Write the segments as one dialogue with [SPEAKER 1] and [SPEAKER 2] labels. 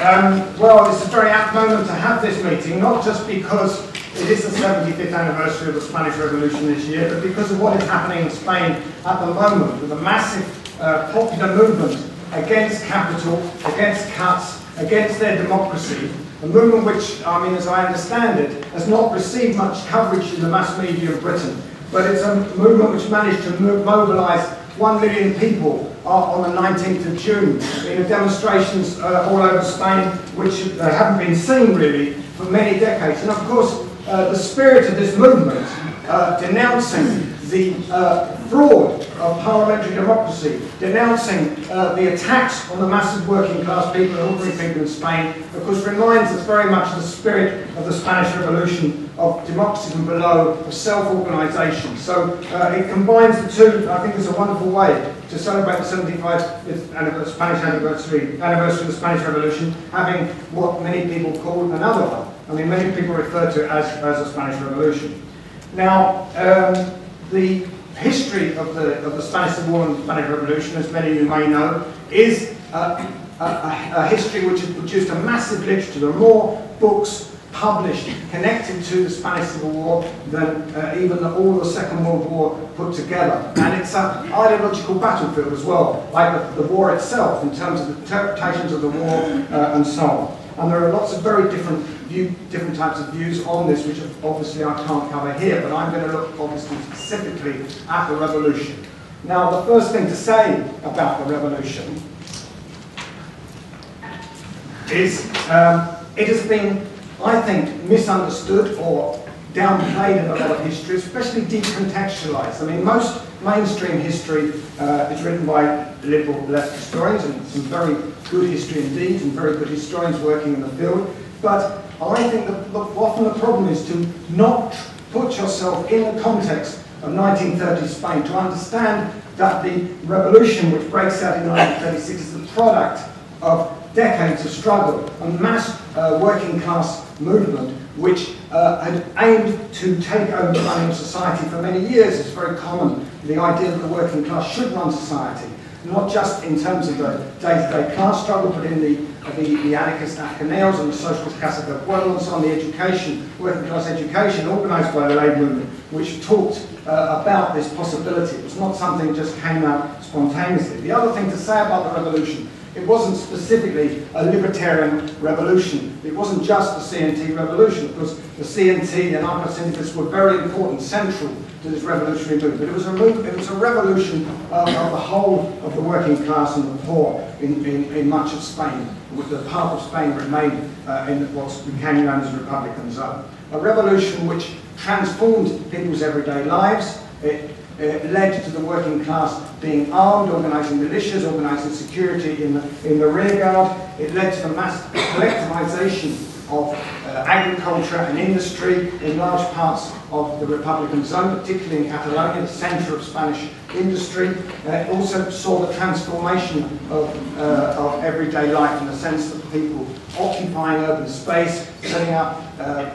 [SPEAKER 1] Well, it's a very apt moment to have this meeting, not just because it is the 75th anniversary of the Spanish Revolution this year, but because of what is happening in Spain at the moment, with a massive popular movement against capital, against cuts, against their democracy. A movement which, I mean, as I understand it, has not received much coverage in the mass media of Britain, but it's a movement which managed to mobilise 1 million people on the 19th of June in demonstrations all over Spain, which haven't been seen really for many decades. And of course, the spirit of this movement, denouncing the fraud of parliamentary democracy, denouncing the attacks on the massive working class people and ordinary people in Spain, of course reminds us very much of the spirit of the Spanish Revolution, of democracy from below, of self-organisation. So it combines the two. I think it's a wonderful way to celebrate the 75th Spanish anniversary of the Spanish Revolution, having what many people call another one. I mean, many people refer to it as the Spanish Revolution. Now, the history of the Spanish Civil War and the Spanish Revolution, as many of you may know, is a history which has produced a massive literature. There are more books published connected to the Spanish Civil War than even all the Second World War put together. And it's an ideological battlefield as well, like the war itself, in terms of the interpretations of the war and so on. And there are lots of very different types of views on this, which obviously I can't cover here, but I'm going to look obviously specifically at the revolution. Now, the first thing to say about the revolution is it has been, I think, misunderstood or downplayed in a lot of history, especially decontextualised. I mean, most mainstream history is written by liberal left historians, and some very good history indeed, and very good historians working in the field. But I think that often the problem is to not put yourself in the context of 1930s Spain, to understand that the revolution which breaks out in 1936 is the product of decades of struggle, a mass working class movement which had aimed to take over the running of society for many years. It's very common, the idea that the working class should run society, not just in terms of the day-to-day class struggle, but in the anarchist Ateneos and the socialist Casa del Pueblo and so on, the education, working class education organised by the Labour movement, which talked about this possibility. It was not something that just came out spontaneously. The other thing to say about the revolution, it wasn't specifically a libertarian revolution. It wasn't just the CNT revolution, because the CNT and anarcho-syndicalists were very important, central to this revolutionary movement. It was a revolution of the whole of the working class and the poor in much of Spain, with the part of Spain remained in what became known as the Republican zone. A revolution which transformed people's everyday lives. It led to the working class being armed, organising militias, organising security in the rear guard. It led to the mass collectivisation of agriculture and industry in large parts of the Republican zone, particularly in Catalonia, the centre of Spanish industry. It also saw the transformation of everyday life, in the sense that people occupying urban space, setting up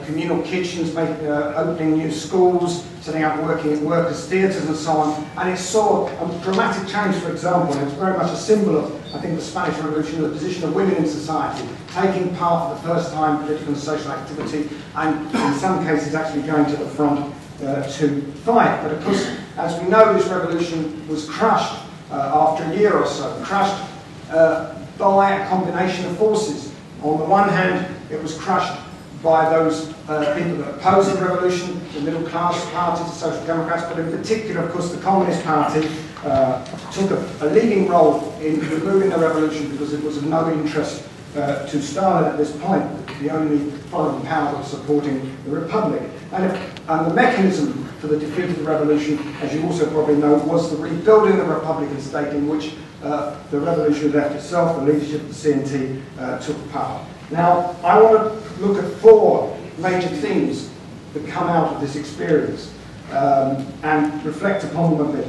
[SPEAKER 1] communal kitchens, opening new schools, setting up workers' theatres and so on. And it saw a dramatic change, for example, and it's very much a symbol of, I think, the Spanish Revolution, the position of women in society, taking part for the first time in political and social activity, and in some cases actually going to the front to fight. But of course, as we know, this revolution was crushed after a year or so, crushed by a combination of forces. On the one hand, it was crushed by those people that opposed the revolution, the middle class parties, the Social Democrats, but in particular, of course, the Communist Party took a leading role in removing the revolution, because it was of no interest to Stalin at this point, the only foreign power that was supporting the Republic. And the mechanism for the defeat of the revolution, as you also probably know, was the rebuilding of the Republican state, in which the revolution left itself, the leadership of the CNT took part. Now, I want to look at 4 major themes that come out of this experience and reflect upon them a bit.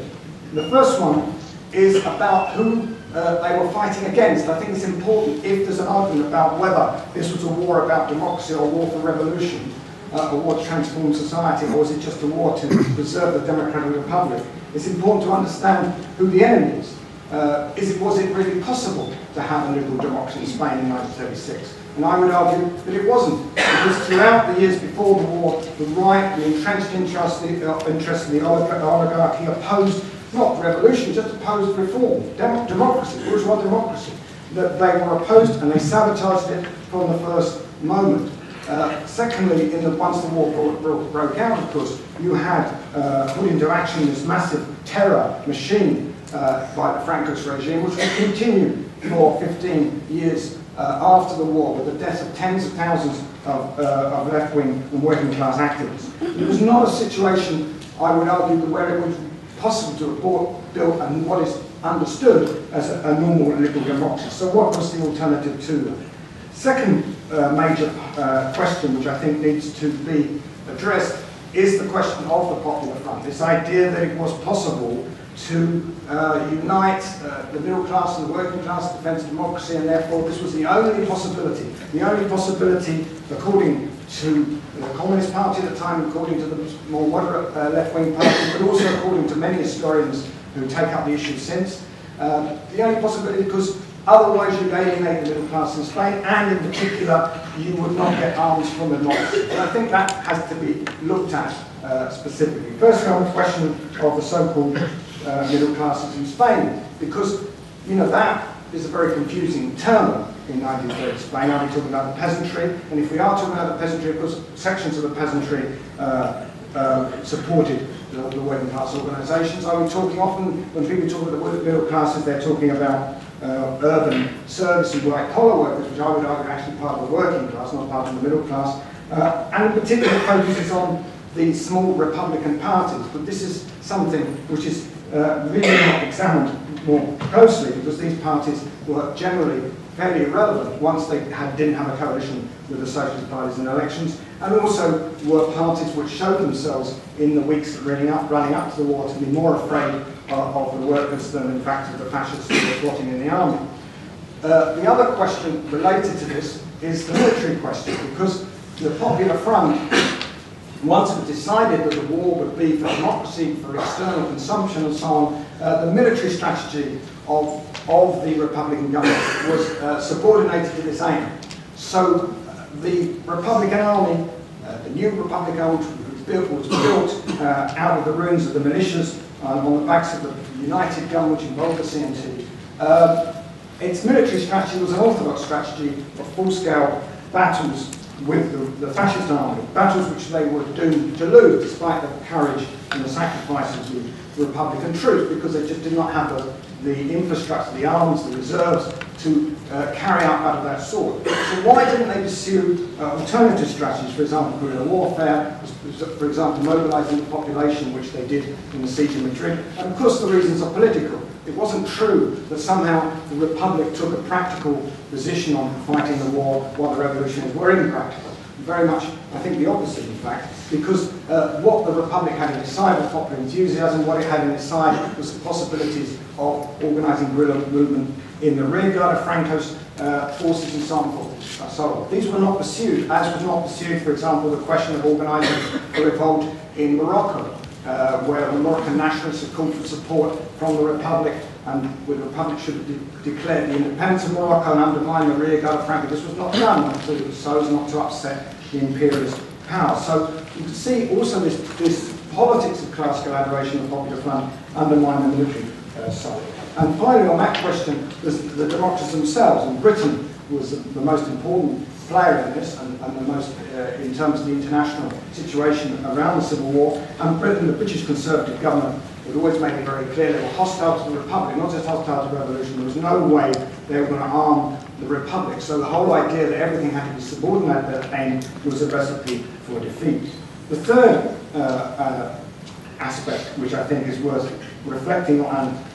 [SPEAKER 1] The first one is about who they were fighting against. I think it's important, if there's an argument about whether this was a war about democracy or a war for revolution, a war to transform society, or was it just a war to preserve the democratic republic, it's important to understand who the enemy is. was it really possible to have a liberal democracy in Spain in 1936? And I would argue that it wasn't, because throughout the years before the war, the right, the entrenched interest in the oligarchy opposed not revolution, just opposed reform, democracy, bourgeois democracy. That they were opposed and they sabotaged it from the first moment. Secondly, once the war broke out, of course, you had put into action this massive terror machine by the Franco's regime, which would continue for 15 years after the war, with the death of tens of thousands of left-wing and working-class activists. It was not a situation, I would argue, where it was possible to have built what is understood as a normal liberal democracy. So what was the alternative to that? Second major question, which I think needs to be addressed, is the question of the Popular Front. This idea that it was possible to unite the middle class and the working class, defence democracy, and therefore this was the only possibility. The only possibility, according to the Communist Party at the time, according to the more moderate left-wing party, but also according to many historians who take up the issue since. The only possibility, because otherwise you'd alienate the middle class in Spain, and in particular, you would not get arms from the democracy. And I think that has to be looked at specifically. First, on the question of the so-called middle classes in Spain, because that is a very confusing term in 1930 Spain. Are we talking about the peasantry? And if we are talking about the peasantry, of course, sections of the peasantry supported the working class organisations. Are we talking often, when people talk about the middle classes, they're talking about urban service and white-collar workers, which I would argue are actually part of the working class, not part of the middle class, and in particular focuses on the small Republican parties. But this is something which is really not examined more closely, because these parties were generally fairly irrelevant once they didn't have a coalition with the socialist parties in elections, and also were parties which showed themselves in the weeks running up to the war to be more afraid of the workers than in fact of the fascists who were plotting in the army. The other question related to this is the military question, because the Popular Front, once it was decided that the war would be for democracy, for external consumption and so on, the military strategy of the Republican government was subordinated to this aim. So the Republican Army, the new Republican Army was built out of the ruins of the militias on the backs of the United Gun, which involved the CNT. Its military strategy was an orthodox strategy of full-scale battles with the fascist army, battles which they were doomed to lose despite the courage and the sacrifices of the Republican troops, because they just did not have the infrastructure, the arms, the reserves to carry out battle of that sort. So why didn't they pursue alternative strategies, for example, guerrilla warfare, for example, mobilising the population, which they did in the siege of Madrid? And of course the reasons are political. It wasn't true that somehow the Republic took a practical position on fighting the war while the revolutionaries were impractical. Very much, I think, the opposite, in fact, because what the Republic had in its side was popular enthusiasm. What it had in its side was the possibilities of organising guerrilla movement in the rear guard of Franco's forces and so on. So these were not pursued, as was not pursued, for example, the question of organising a revolt in Morocco, where the Moroccan nationalists had called for support from the Republic, and the Republic should have declared the independence of Morocco and undermined the rear guard of Franco. This was not done, so as not to upset the imperialist power. So you can see also this politics of class collaboration of the Popular Front undermine the military side. And finally, on that question, the democracies themselves, and Britain was the most important player in this, and the most in terms of the international situation around the Civil War. And Britain, the British Conservative government, had always made it very clear they were hostile to the Republic, not just hostile to revolution. There was no way they were going to arm the Republic. So the whole idea that everything had to be subordinate to that aim was a recipe for defeat. The third aspect, which I think is worth reflecting on, and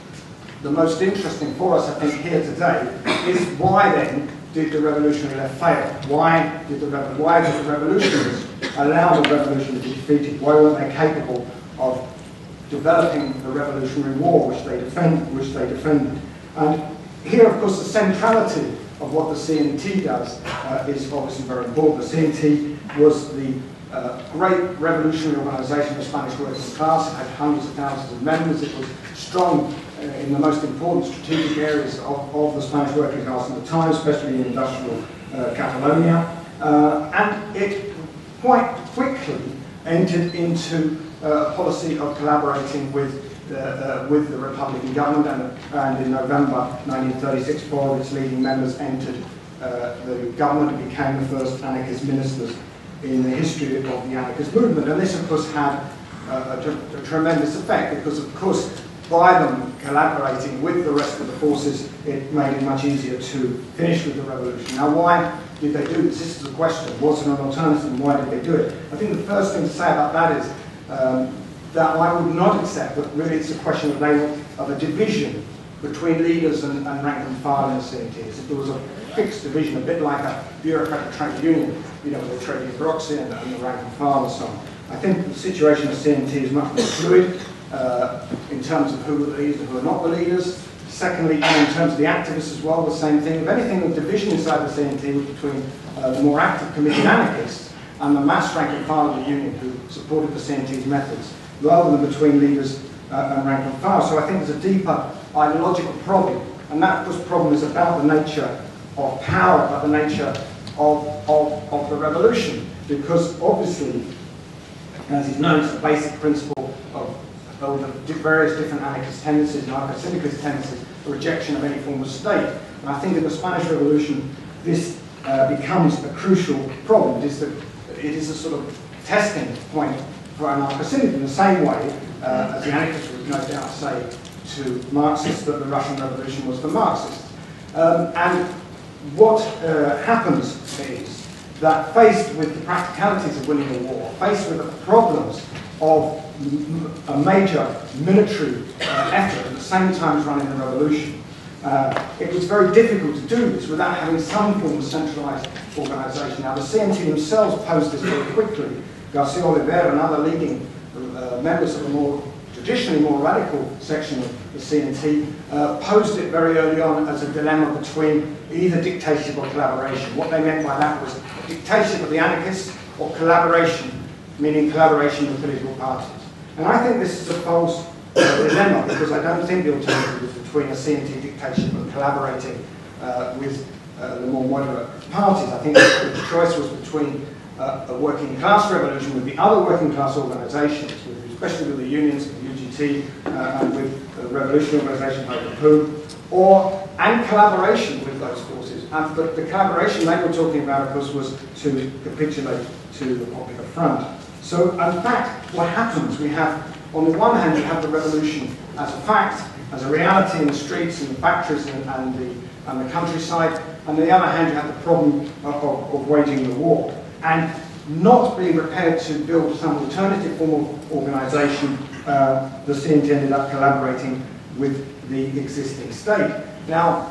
[SPEAKER 1] the most interesting for us, I think, here today, is why then did the revolutionary left fail? Why did the revolutionaries allow the revolution to be defeated? Why weren't they capable of developing the revolutionary war which they defended? And here, of course, the centrality of what the CNT does is obviously very important. The CNT was the great revolutionary organisation, the Spanish working class. It had hundreds of thousands of members. It was strong in the most important strategic areas of the Spanish working class at the time, especially in industrial Catalonia. And it quite quickly entered into a policy of collaborating with the Republican government, and in November 1936, 4 of its leading members entered the government and became the first anarchist ministers in the history of the anarchist movement. And this, of course, had a tremendous effect, because, of course, by them collaborating with the rest of the forces, it made it much easier to finish with the revolution. Now, why did they do this? This is the question. Was there an alternative, and why did they do it? I think the first thing to say about that is that I would not accept that really it's a question of a division between leaders and rank and file in the CNTs. If there was a fixed division, a bit like a bureaucratic trade union, you know, with the trade bureaucracy and the rank and file and so on. I think the situation of CNT is much more fluid in terms of who are the leaders and who are not the leaders. Secondly, and in terms of the activists as well, the same thing. If anything, the division inside the CNT was between the more active committed anarchists and the mass rank and file of the union who supported the CNT's methods, rather than between leaders and rank and file. So I think there's a deeper ideological problem, and that problem is about the nature of power, about the nature of the revolution, because obviously, as is known, it's the basic principle of the various different anarchist tendencies and anarcho-syndicalist tendencies, the rejection of any form of state. And I think in the Spanish Revolution, this becomes a crucial problem. It is a sort of testing point for anarcho-syndicalism, in the same way as the anarchists would no doubt say to Marxists that the Russian Revolution was for Marxists. And what happens is that, faced with the practicalities of winning a war, faced with the problems of a major military effort at the same time as running the revolution, it was very difficult to do this without having some form of centralised organisation. Now, the CNT themselves posed this very quickly. Garcia Oliveira and other leading members of a traditionally more radical section of the CNT posed it very early on as a dilemma between either dictatorship or collaboration. What they meant by that was dictatorship of the anarchists or collaboration, meaning collaboration with political parties. And I think this is a false dilemma, because I don't think the alternative is between a CNT dictatorship and collaborating with the more moderate parties. I think the choice was between a working class revolution with the other working class organisations, especially with the unions, the UGT, and with the revolutionary organisations like the POU, and collaboration with those forces. But the collaboration they were talking about, of course, was to capitulate to the Popular Front. So, in fact, what happens, we have, on the one hand, you have the revolution as a fact, as a reality in the streets and the factories and the countryside, and on the other hand, you have the problem of waging the war. And not being prepared to build some alternative form of organisation, the CNT ended up collaborating with the existing state. Now,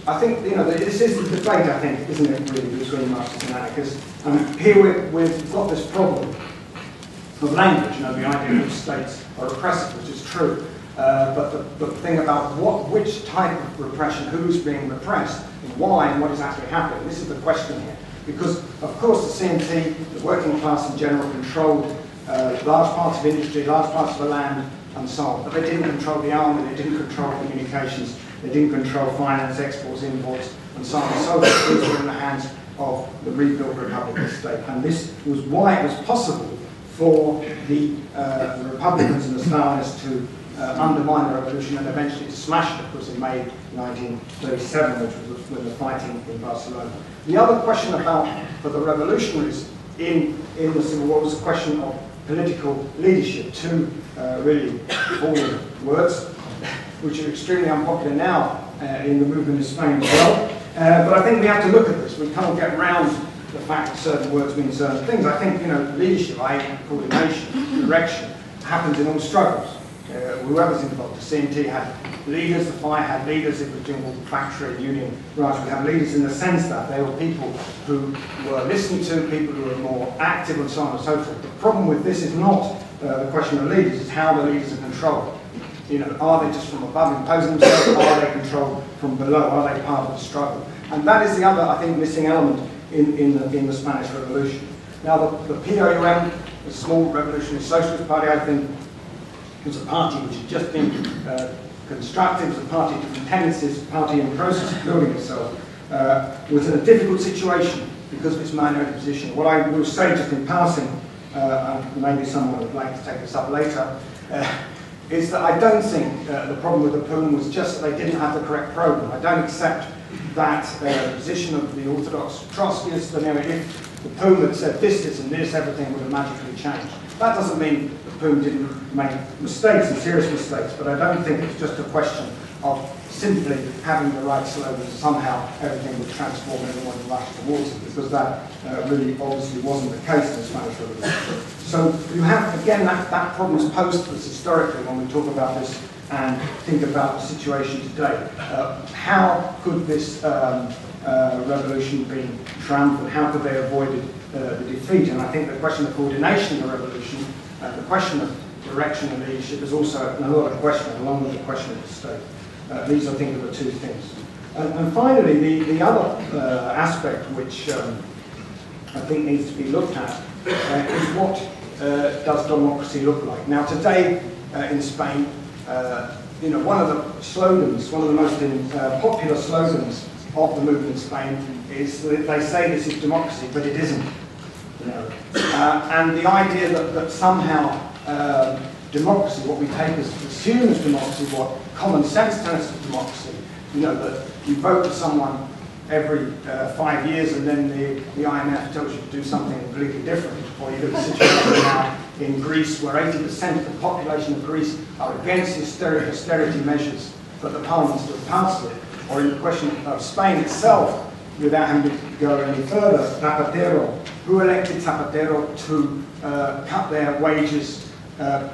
[SPEAKER 1] I think, you know, this is the debate, I think, isn't it, really, between Marxists and anarchists. And here we've got this problem of language, you know, the idea that states are oppressive, which is true. But the thing about which type of repression, who's being repressed, and why, and what is actually happening, this is the question here. Because, of course, the CNT, the working class in general, controlled large parts of industry, large parts of the land, and so on. But they didn't control the army, they didn't control communications, they didn't control finance, exports, imports, and so on and so forth. These were in the hands of the rebuilt Republican state. And this was why it was possible for the Republicans and the Stalinists to undermine the revolution and eventually to smash it, of course, in May 1937, which was when the fighting in Barcelona. The other question for the revolutionaries in the Civil War was a question of political leadership. Two really important words, which are extremely unpopular now in the movement in Spain as well. But I think we have to look at this. We can't get around the fact that certain words mean certain things. I think, you know, leadership, i.e. coordination, direction, happens in all struggles. Whoever's involved. The CNT had leaders, the FI had leaders, it was doing all the factory union branch. We have leaders in the sense that they were people who were listened to, people who were more active, and so on and so forth. The problem with this is not the question of leaders, it's how the leaders are controlled. You know, are they just from above imposing themselves, or are they controlled from below? Are they part of the struggle? And that is the other, I think, missing element in the Spanish Revolution. Now the POUM, the Small Revolutionary Socialist Party, I think, was a party which had just been constructed, it was a party of different tendencies, a party in the process of building itself, was in a difficult situation because of its minority position. What I will say just in passing, maybe someone would like to take this up later, is that I don't think the problem with the POUM was just that they didn't have the correct program. I don't accept that position of the orthodox Trotskyists, that if the POUM had said this, this and this, everything would have magically changed. That doesn't mean the POUM didn't make mistakes and serious mistakes, but I don't think it's just a question of simply having the right slogan, somehow everything would transform, everyone would rush towards it, because that really obviously wasn't the case in the Spanish Revolution. So you have, again, that problem is posed to us historically when we talk about this and think about the situation today. How could this revolution be triumphant? How could they have avoided the defeat? And I think the question of coordination of the revolution, the question of direction and leadership is also another question, along with the question of the state. These, I think, are the two things. And finally, the other aspect which I think needs to be looked at is what does democracy look like? Now, today in Spain, one of the slogans, one of the most popular slogans of the movement in Spain is that they say this is democracy, but it isn't. And the idea that somehow democracy, what we take as assumed as democracy, what common sense tells us is democracy, that you vote for someone every 5 years and then the IMF tells you to do something completely different. Or you look at the situation now in Greece where 80% of the population of Greece are against austerity measures, but the parliament still passed it. Or in the question of Spain itself, without having to go any further, Zapatero, who elected Zapatero to cut their wages,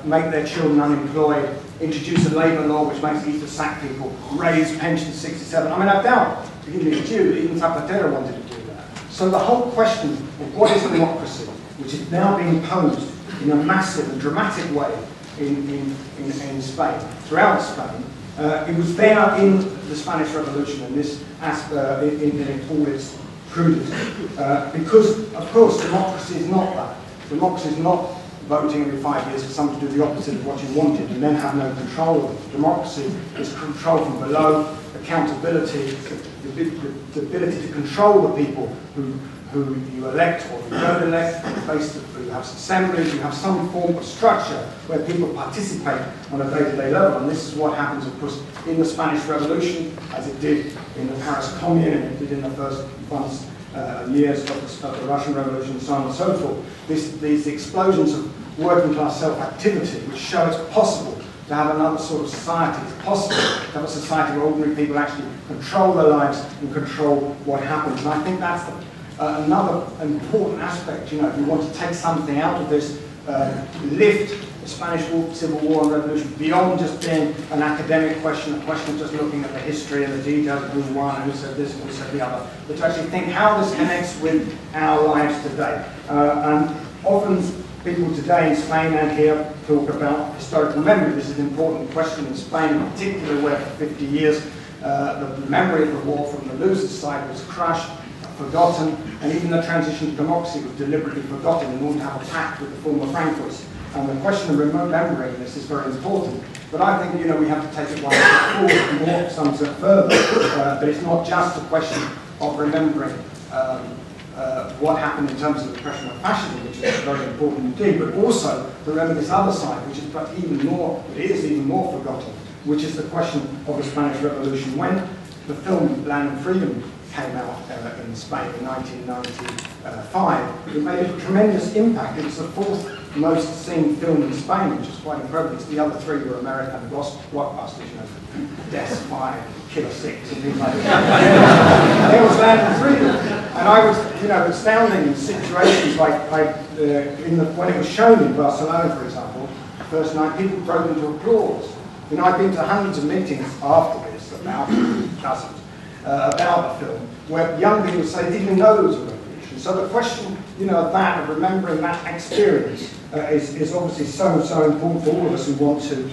[SPEAKER 1] make their children unemployed, introduce a labour law which makes it easy to sack people, raise pensions to 67. I mean, I doubt, to give you a due, that even Zapatero wanted to do that. So the whole question of what is democracy, which is now being posed in a massive and dramatic way in Spain, throughout Spain, it was there in the Spanish Revolution, and this in all its prudence. Because, of course, democracy is not that. Democracy is not voting every 5 years for someone to do the opposite of what you wanted and then have no control of it. Democracy is control from below, accountability, the ability to control the people who you elect or who don't elect, you have assemblies, you have some form of structure where people participate on a day-to-day level. And this is what happens, of course, in the Spanish Revolution, as it did in the Paris Commune, and it did in the first months, years of the Russian Revolution, and so on and so forth. These explosions of working class self-activity, which show it's possible to have another sort of society. It's possible to have a society where ordinary people actually control their lives and control what happens. And I think that's another important aspect. If you want to take something out of this, lift the Spanish Civil War and Revolution beyond just being an academic question, a question of just looking at the history and the details of who won and who said this and who said the other, but to actually think how this connects with our lives today. And often people today in Spain and here talk about historical memory. This is an important question in Spain, in particular, where for 50 years the memory of the war from the loser's side was crushed, forgotten, and even the transition to democracy was deliberately forgotten in order to have a pact with the former Frankfurts. And the question of remembering this is very important. But I think, we have to take it one step forward and walk some step further. But it's not just a question of remembering what happened in terms of the repression of fascism, which is very important indeed, but also to remember this other side, which is perhaps even more forgotten, which is the question of the Spanish Revolution. When the film Land and Freedom came out in Spain in 1995, it made a tremendous impact. It was the fourth most seen film in Spain, which is quite incredible. The other three were American blockbusters, Death, Fire, Killer 6, and things like that. There was Land and Freedom. And I was, astounding in situations like when it was shown in Barcelona, for example, the first night, people broke into applause. I've been to hundreds of meetings after this, about dozens, about the film, where young people say they didn't know there was a revolution. So the question, of remembering that experience is obviously so important for all of us who want to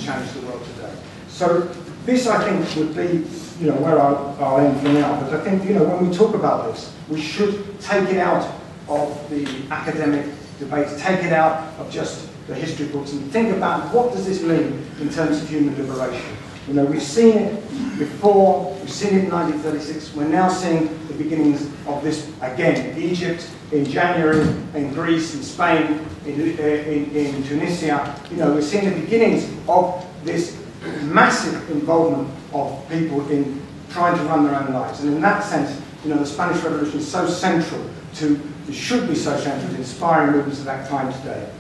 [SPEAKER 1] change the world today. So this, I think, would be, where I'll end for now. But I think, when we talk about this, we should take it out of the academic debate, take it out of just the history books, and think about what does this mean in terms of human liberation. You know, we've seen it before, we've seen it in 1936, we're now seeing the beginnings of this again. Egypt in January, in Greece, in Spain, in Tunisia. You know, we're seeing the beginnings of this massive involvement of people in trying to run their own lives. And in that sense, you know, the Spanish Revolution is so central to, it should be so central to inspiring movements of that time today.